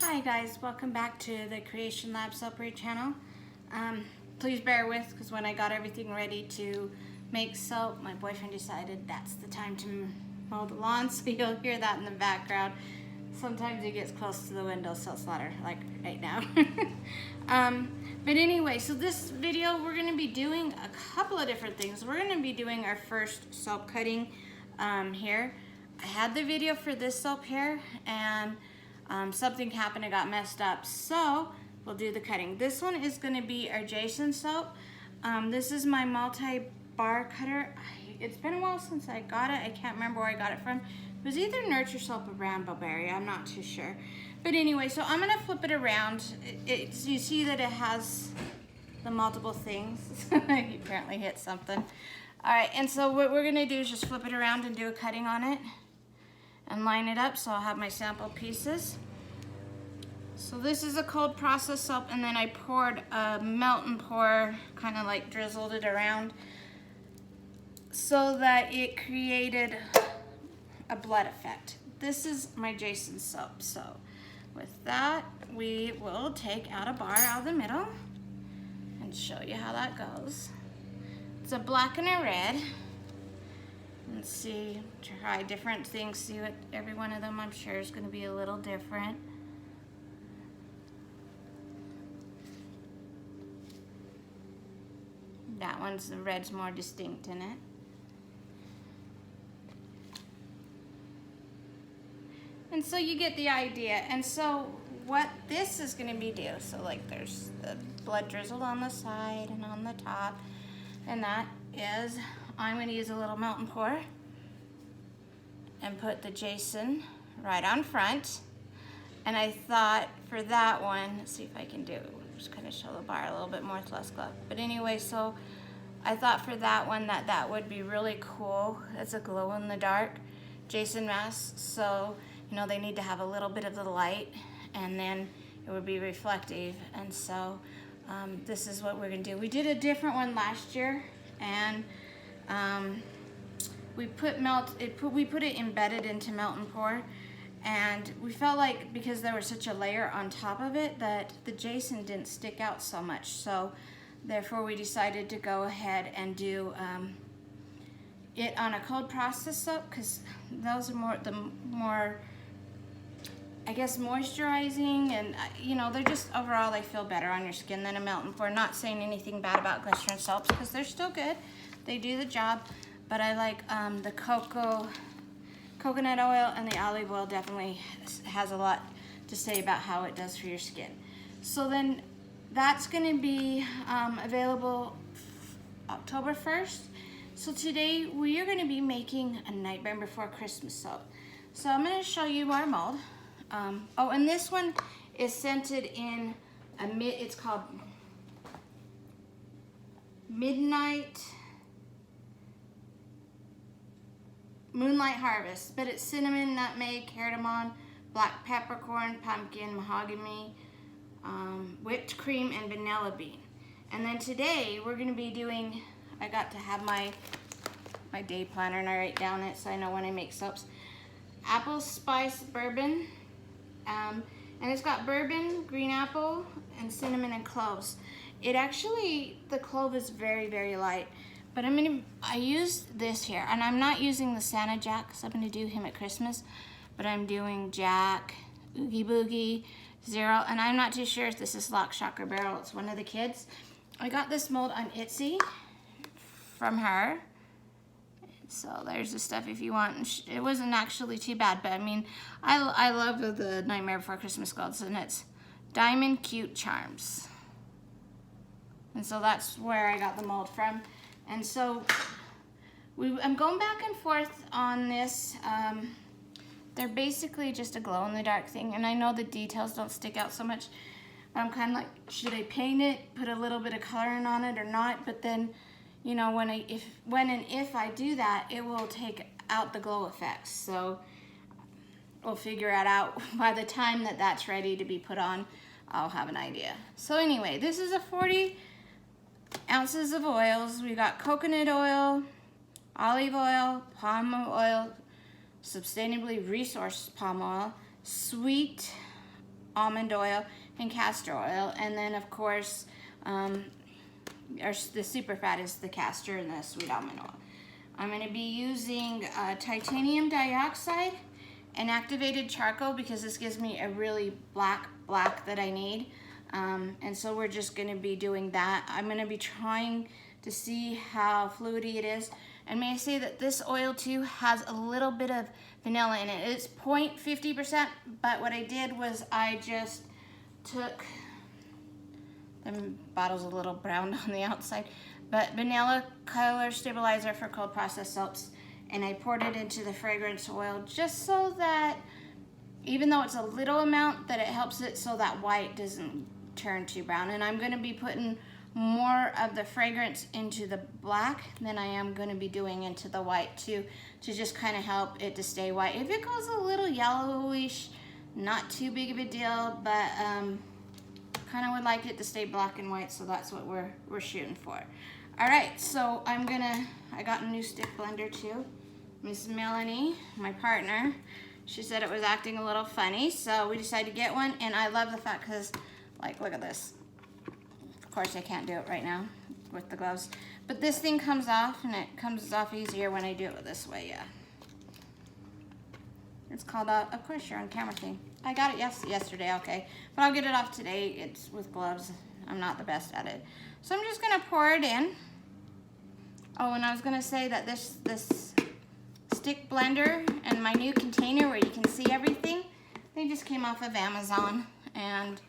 Hi guys, welcome back to the Creation Lab Soapery channel. Please bear with, because when I got everything ready to make soap, my boyfriend decided that's the time to mow the lawn, so you'll hear that in the background. Sometimes he gets close to the window, so it's louder, like right now. But anyway, so this video we're going to be doing a couple of different things. We're going to be doing our first soap cutting here. I had the video for this soap here, and something happened, it got messed up, so we'll do the cutting. This one is going to be our Jason soap. This is my multi-bar cutter. It's been a while since I got it. I can't remember where I got it from. It was either Nurture Soap or Brambleberry, I'm not too sure. But anyway, so I'm going to flip it around. You see that it has the multiple things. He apparently hit something. Alright, and so what we're going to do is just flip it around and do a cutting on it and line it up, so I'll have my sample pieces. So this is a cold process soap, and then I poured a melt and pour, kind of like drizzled it around so that it created a blood effect. This is my Jason soap. So with that, we will take out a bar out of the middle and show you how that goes. It's a black and a red. Let's see, try different things, see what every one of them I'm sure is going to be a little different. That one's, the red's more distinct in it. And so you get the idea. And so what this is going to be so like there's the blood drizzled on the side and on the top, and that is, I'm going to use a little melt and pour and put the Jason right on front. And I thought for that one, let's see if I can do it. Just kind of show the bar a little bit more with less glove. But anyway, so I thought for that one that would be really cool. It's a glow in the dark Jason mask. So, you know, they need to have a little bit of the light, and then it would be reflective. And so this is what we're gonna do. We did a different one last year, and we put it embedded into melt and pour, and we felt like because there was such a layer on top of it that the Jason didn't stick out so much. So therefore we decided to go ahead and do it on a cold process soap, because those are the more I guess moisturizing, and you know, they're just overall, they feel better on your skin than a melt and pour. Not saying anything bad about glycerin soaps, because they're still good, they do the job, but I like the coconut oil, and the olive oil definitely has a lot to say about how it does for your skin. So then that's going to be available October 1st. So today we are going to be making a Nightmare Before Christmas soap. So I'm going to show you our mold. Oh, and this one is scented in it's called Midnight Moonlight Harvest, but it's cinnamon, nutmeg, cardamom, black peppercorn, pumpkin, mahogany, whipped cream, and vanilla bean. And then today we're going to be doing, I got to have my day planner, and I write down it so I know when I make soaps. Apple spice bourbon, and it's got bourbon, green apple, and cinnamon and cloves. It actually, the clove is very, very light. But I used this here, and I'm not using the Santa Jack, because I'm going to do him at Christmas, but I'm doing Jack, Oogie Boogie, Zero, and I'm not too sure if this is Lock, Shock, or Barrel. It's one of the kids. I got this mold on Etsy from her. So there's the stuff if you want. It wasn't actually too bad, but I mean, I love the Nightmare Before Christmas golds, and it's Diamond Cute Charms. And so that's where I got the mold from. And so I'm going back and forth on this. They're basically just a glow-in-the-dark thing, and I know the details don't stick out so much. I'm kind of like, should I paint it, put a little bit of coloring on it or not? But then, you know, when and if I do that, it will take out the glow effects. So we'll figure it out. By the time that that's ready to be put on, I'll have an idea. So anyway, this is a 40 ounces of oils. We got coconut oil, olive oil, palm oil, sustainably resourced palm oil, sweet almond oil, and castor oil. And then of course, the super fat is the castor and the sweet almond oil. I'm going to be using titanium dioxide and activated charcoal because this gives me a really black that I need. And so we're just going to be doing that. I'm going to be trying to see how fluidy it is. And may I say that this oil too has a little bit of vanilla in it. It's 0.50%, but what I did was I just took, the bottle's a little brown on the outside, but vanilla color stabilizer for cold processed soaps, and I poured it into the fragrance oil just so that even though it's a little amount, that it helps it so that white doesn't turn too brown. And I'm going to be putting more of the fragrance into the black than I am going to be doing into the white too, to just kind of help it to stay white. If it goes a little yellowish, not too big of a deal, but kind of would like it to stay black and white, so that's what we're shooting for. All right, so I got a new stick blender too. Miss Melanie, my partner, she said it was acting a little funny, so we decided to get one. And I love the fact, because like, look at this. Of course I can't do it right now with the gloves, but this thing comes off, and it comes off easier when I do it this way. Yeah, it's called of course you're on camera thing. I got it yesterday, okay, but I'll get it off today. It's with gloves. I'm not the best at it. So I'm just gonna pour it in. Oh, and I was gonna say that this stick blender and my new container where you can see everything, they just came off of Amazon, and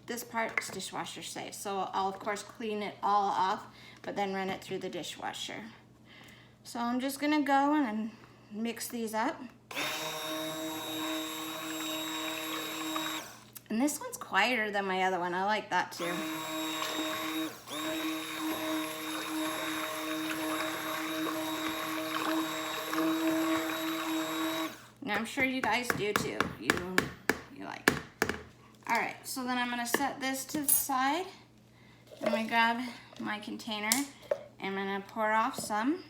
this part's dishwasher safe. So I'll of course clean it all off, but then run it through the dishwasher. So I'm just gonna go and mix these up. And this one's quieter than my other one. I like that too. And I'm sure you guys do too. You like it. All right, so then I'm gonna set this to the side. I'm gonna grab my container and I'm gonna pour off some.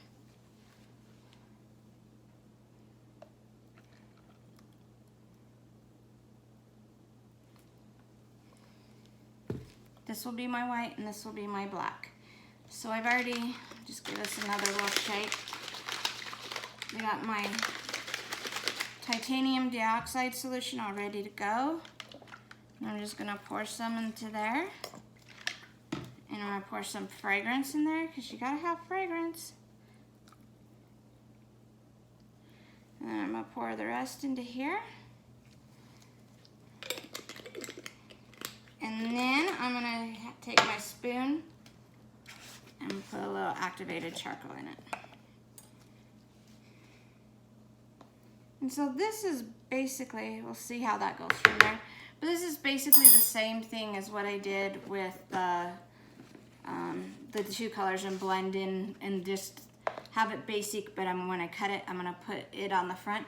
This will be my white and this will be my black. So I've already, just give us another little shake. I got my titanium dioxide solution all ready to go. And I'm just gonna pour some into there. And I'm gonna pour some fragrance in there, because you gotta have fragrance. And then I'm gonna pour the rest into here. And then I'm gonna take my spoon and put a little activated charcoal in it. And so this is basically, we'll see how that goes from there, but this is basically the same thing as what I did with the two colors, and blend in and just have it basic, but when I cut it, I'm gonna put it on the front.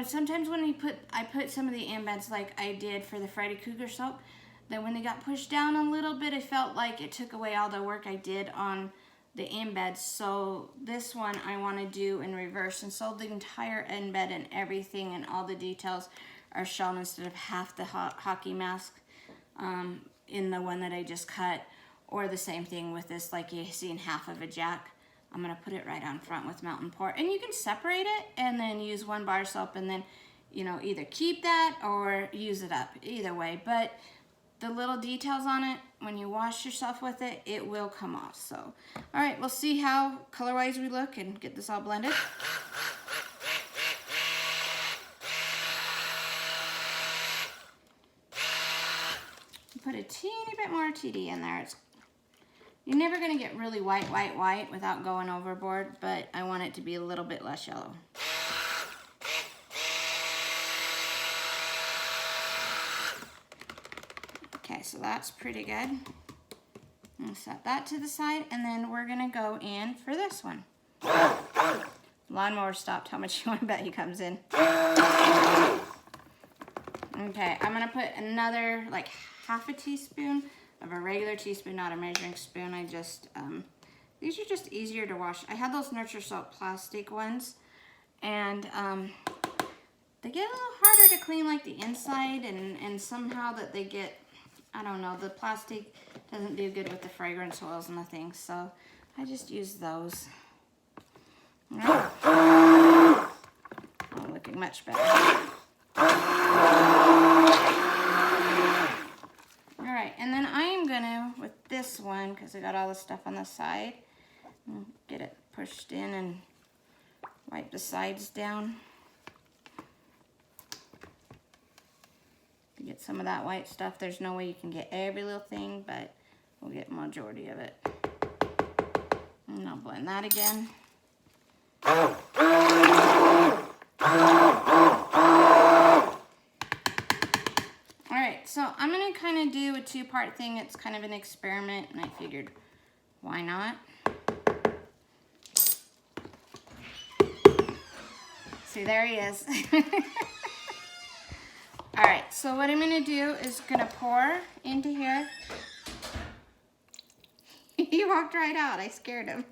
Sometimes when I put some of the embeds like I did for the Freddy Krueger soap, then when they got pushed down a little bit, it felt like it took away all the work I did on the embeds. So this one I want to do in reverse, and so the entire embed and everything and all the details are shown instead of half the hockey mask in the one that I just cut, or the same thing with this, like you see in half of a jack. I'm gonna put it right on front with Mountain Port, and you can separate it and then use one bar soap, and then either keep that or use it up, either way. But the little details on it, when you wash yourself with it, it will come off. So, all right, we'll see how color-wise we look and get this all blended. Put a teeny bit more TD in there. You're never gonna get really white without going overboard, but I want it to be a little bit less yellow. Okay, so that's pretty good. I'll set that to the side, and then we're gonna go in for this one. Lawnmower stopped. How much you want to bet he comes in? Okay, I'm gonna put another like half a teaspoon of a regular teaspoon, not a measuring spoon. I just, these are just easier to wash. I had those Nurture Soap plastic ones, and they get a little harder to clean, like the inside, and somehow that they get, I don't know, the plastic doesn't do good with the fragrance oils and the things, so I just use those. Right. Oh, looking much better. All right, and then I am gonna, with this one, because I got all the stuff on the side, get it pushed in and wipe the sides down. To get some of that white stuff. There's no way you can get every little thing, but we'll get majority of it. And I'll blend that again. Alright, so I'm going to kind of do a two-part thing. It's kind of an experiment, and I figured, why not? See, there he is. Alright, so what I'm going to do is going to pour into here. He walked right out. I scared him.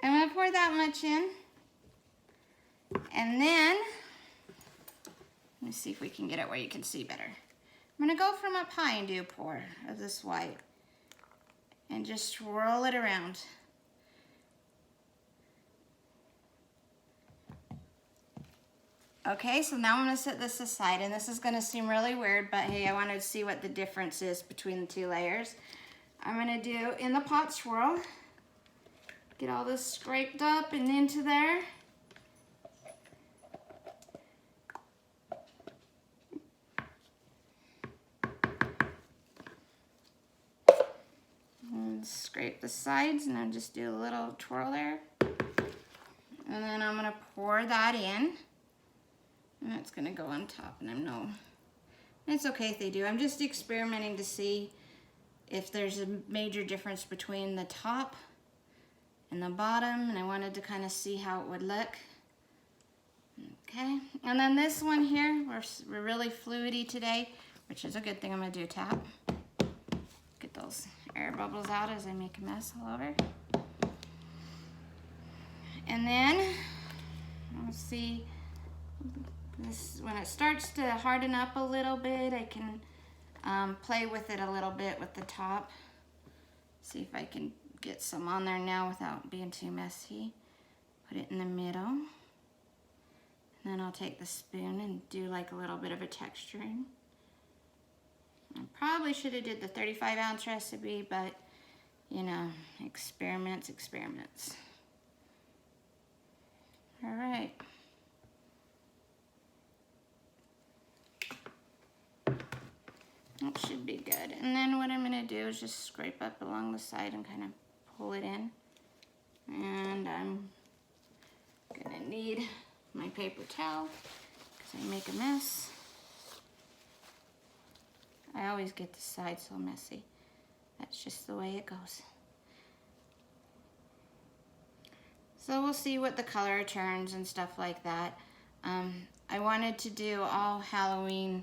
I'm going to pour that much in. And then, let me see if we can get it where you can see better. I'm going to go from up high and do a pour of this white. And just swirl it around. Okay, so now I'm going to set this aside, and this is going to seem really weird, but hey, I wanted to see what the difference is between the two layers. I'm going to do in the pot swirl, get all this scraped up and into there. And scrape the sides, and I'll just do a little twirl there. And then I'm going to pour that in. And that's going to go on top, and I know it's okay if they do. I'm just experimenting to see if there's a major difference between the top and the bottom, and I wanted to kind of see how it would look. Okay, and then this one here, we're really fluidy today, which is a good thing. I'm going to do a tap. Get those air bubbles out as I make a mess all over. And then, let's see. This, when it starts to harden up a little bit, I can play with it a little bit with the top. See if I can get some on there now without being too messy. Put it in the middle. And then I'll take the spoon and do like a little bit of a texturing. I probably should have did the 35-ounce recipe, but you know, experiments. All right. That should be good. And then what I'm going to do is just scrape up along the side and kind of pull it in. And I'm going to need my paper towel because I make a mess. I always get the side so messy. That's just the way it goes. So we'll see what the color turns and stuff like that. I wanted to do all Halloween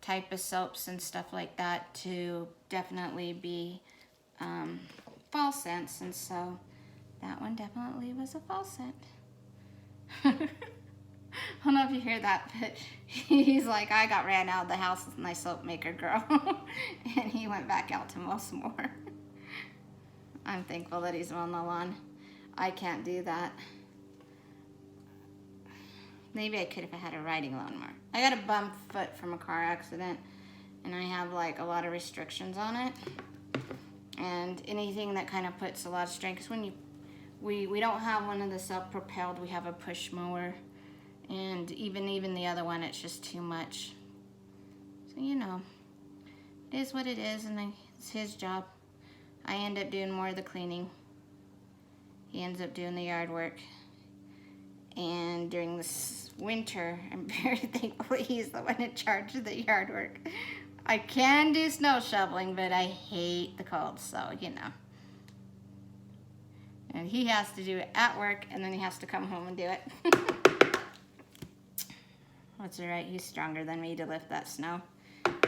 type of soaps and stuff like that to definitely be fall scents, and so that one definitely was a fall scent. I don't know if you hear that, but he's like, I got ran out of the house with my soap maker girl. And he went back out to mow some more. I'm thankful that he's on the lawn. I can't do that. Maybe I could if I had a riding lawnmower. I got a bum foot from a car accident, and I have like a lot of restrictions on it. And anything that kind of puts a lot of strain, because when we don't have one of the self-propelled, we have a push mower, and even the other one, it's just too much. So you know, it is what it is, and it's his job. I end up doing more of the cleaning. He ends up doing the yard work. And during this winter, I'm very thankful he's the one in charge of the yard work. I can do snow shoveling, but I hate the cold, so you know. And he has to do it at work, and then he has to come home and do it. That's all right, he's stronger than me to lift that snow,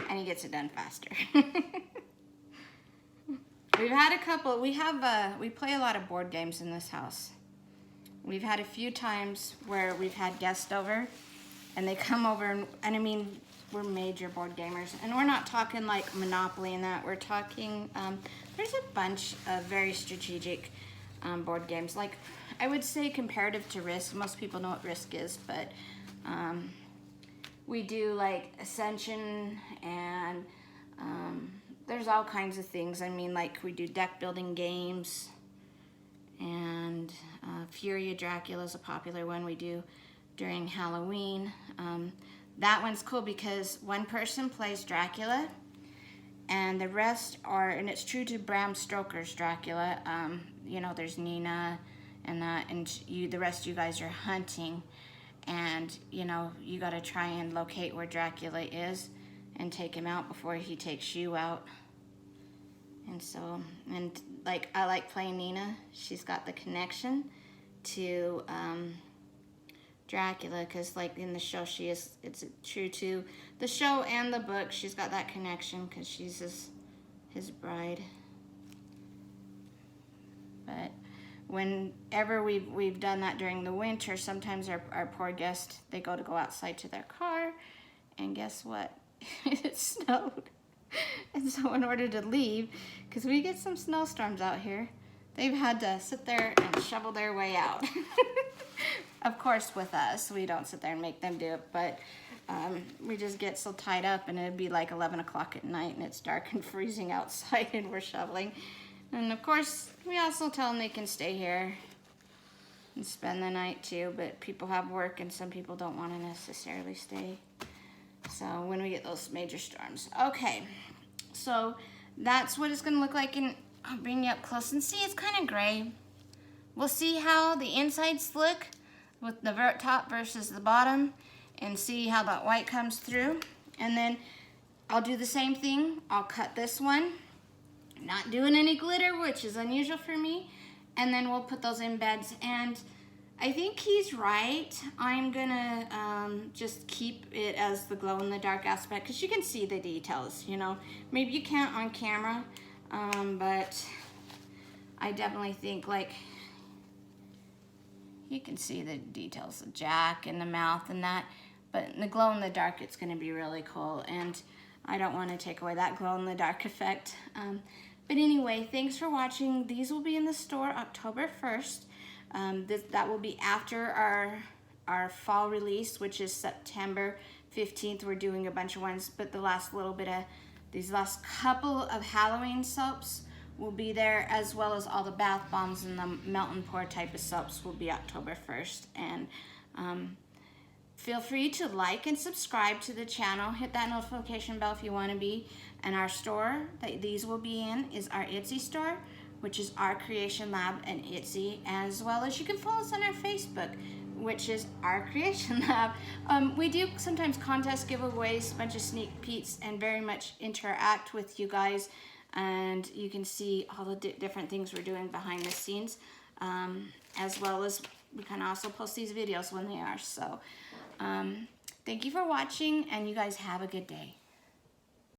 and he gets it done faster. We've had a couple, we play a lot of board games in this house. We've had a few times where we've had guests over, and they come over, and I mean, we're major board gamers, and we're not talking like Monopoly and that. We're talking, there's a bunch of very strategic board games. Like, I would say comparative to Risk. Most people know what Risk is, but we do like Ascension, and there's all kinds of things. I mean, like, we do deck building games, and Fury of Dracula is a popular one we do during Halloween. That one's cool because one person plays Dracula, and the rest are, and it's true to Bram Stoker's Dracula. You know, there's Nina and that, and the rest of you guys are hunting, and you know, you got to try and locate where Dracula is and take him out before he takes you out. And so, and like, I like playing Nina. She's got the connection to Dracula, because like in the show, it's true to the show and the book. She's got that connection because she's his bride. But whenever we've done that during the winter, sometimes our poor guests, they go outside to their car, and guess what? It snowed. And so in order to leave, because we get some snowstorms out here, they've had to sit there and shovel their way out. Of course, with us, we don't sit there and make them do it, but we just get so tied up, and it'd be like 11 o'clock at night, and it's dark and freezing outside, and we're shoveling. And of course, we also tell them they can stay here and spend the night too, but people have work, and some people don't want to necessarily stay. So when we get those major storms. Okay, so that's what it's going to look like, and I'll bring you up close and see. It's kind of gray. We'll see how the insides look with the top versus the bottom, and see how that white comes through. And then I'll do the same thing. I'll cut this one, not doing any glitter, which is unusual for me, and then we'll put those embeds. And I think he's right. I'm gonna just keep it as the glow-in-the-dark aspect, because you can see the details, you know. Maybe you can't on camera, but I definitely think, like, you can see the details of Jack and the mouth and that, but in the glow-in-the-dark, it's gonna be really cool, and I don't wanna take away that glow-in-the-dark effect. But anyway, thanks for watching. These will be in the store October 1st. That will be after our fall release, which is September 15th. We're doing a bunch of ones, but these last couple of Halloween soaps will be there, as well as all the bath bombs and the melt and pour type of soaps will be October 1st. And feel free to like and subscribe to the channel. Hit that notification bell if you want to be. And our store that these will be in is our Etsy store, which is Our Creation Lab and Etsy, as well as you can follow us on our Facebook, which is Our Creation Lab. We do sometimes contest giveaways, a bunch of sneak peeks, and very much interact with you guys, and you can see all the different things we're doing behind the scenes, as well as we can also post these videos when they are. So thank you for watching, and you guys have a good day.